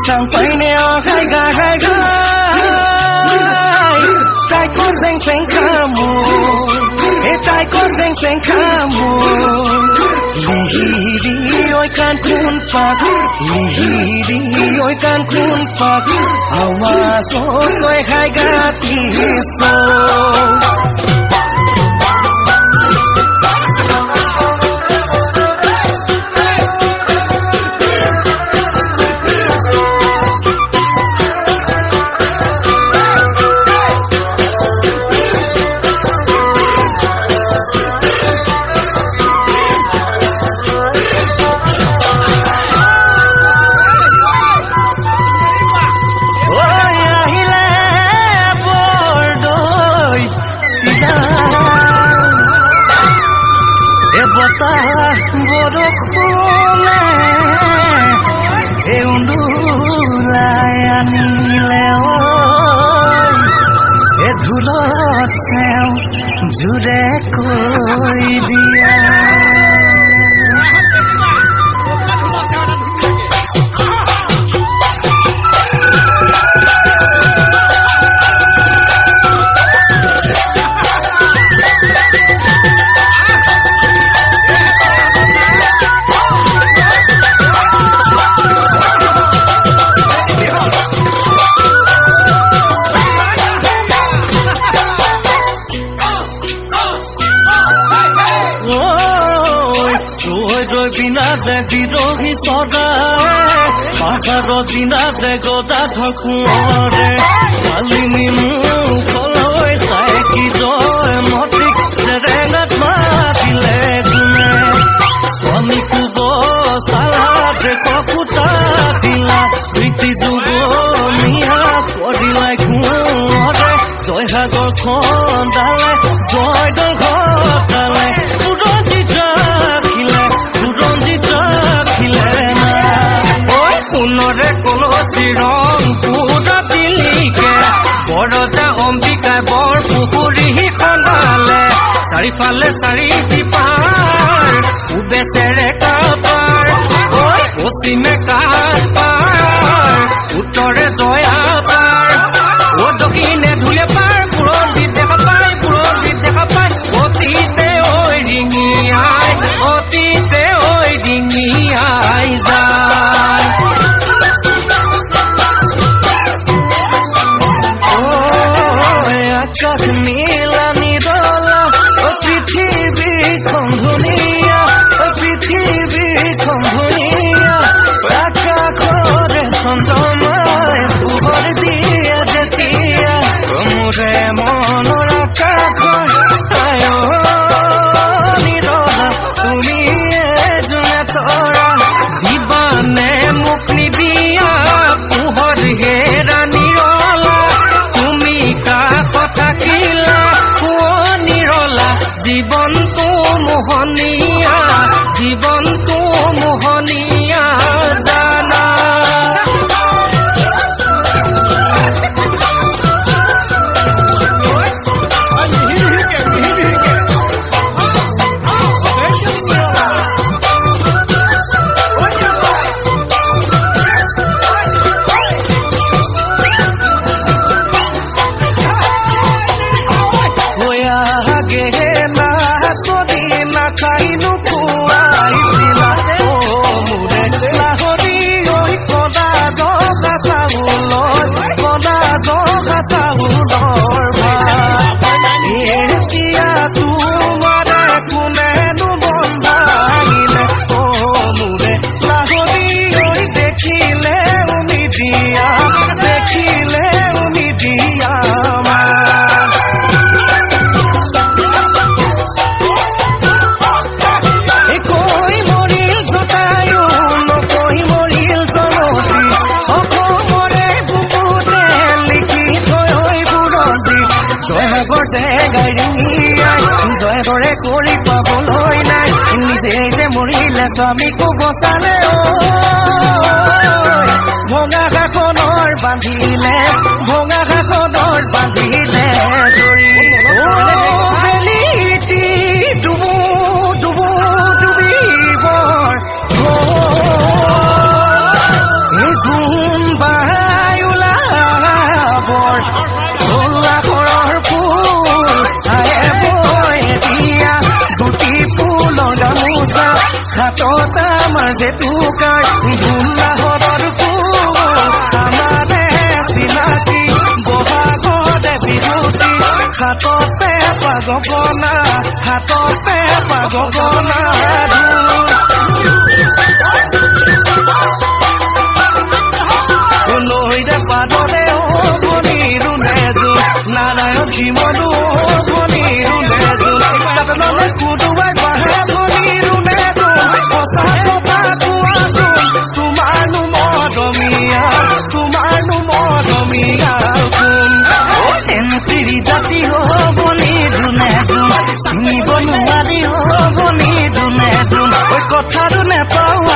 chẳng phải neo khai gà tai có danh xanh khá mù tai có danh xanh khá mù Lihiri oi kan kun pak Lihiri oi kan kun pak Awas oi khai gati so বৰষুণে এউন্দুলাই আনিলে এ ধুলত তেওঁ জোৰে কৈ দিয়া বিৰোহী সদায় পাহাড় দিনাতে গদা ধকুঁৰে শালিনী মুখলৈ চাই কি জয় মতিক জেৰেঙাত মাতিলে গুণে স্বামী কুব চালা দেখুটা দিলা স্মৃতি যুগ মিহা কৰিলাই ঘূৰে জয়সাগৰ খন্দালে জয়দল ঘটালে পুনৰে কোনো চিৰং পুৰা দিলিকে বড়জা অম্বিকায় বৰ পুখুৰী খন্দালে চাৰিফালে চাৰিটি পাৰ উবেচেৰে কাপাৰ পশ্চিমে কাপাৰ উত্তৰে জয়া পাৰ ও দক্ষিণে ধুলে পাৰ বুৰঞ্জীত দেখা পায় অতীতে ঐ ৰিঙিয়াই যায় আকাশ নীলা নিৰলা পৃথিৱীখন ধুনীয়া আকাশৰে চন্দ্ৰমাই পোহৰ দিয়ে যেতিয়া মোৰে মনৰ আকাশ নিৰলা তুমি এজনে তৰা দিবানে মোক নিদিয়া পোহৰ হেৰা নিৰলা তুমি কাষত থাকিলা নিৰলা জীৱনটো মোহনীয়া জানা জয়দৰে কৰি পাবলৈ নাই নিজে যে মৰিলে স্বামীকো বচালে ভঙা কাষৰ বান্ধিলে ধৰি বেলিটি ডুবিবৰ জোন তোমাৰ জেতুকাৰ ধুলা হৰৰ ফুল আমাৰে চিনাকি বহাগতে বিহুতি হাততে পাগগনা হাততে পাগগনা নৈৰে পাদৰে ভনী ৰুণেজো নাৰায়ণ শিমলো ভনী ৰুণেজো কাটললে কুদুৱাই বাহে ভনী ৰুণেজো সঁচা কথা কোৱাচোন তোমাৰনো মৰমীয়া কোন এনতিৰি জাতি ভনী ৰুণেজো চিনিব নোৱাৰি ভনী ৰুণেজো কথাটো নেপাওঁ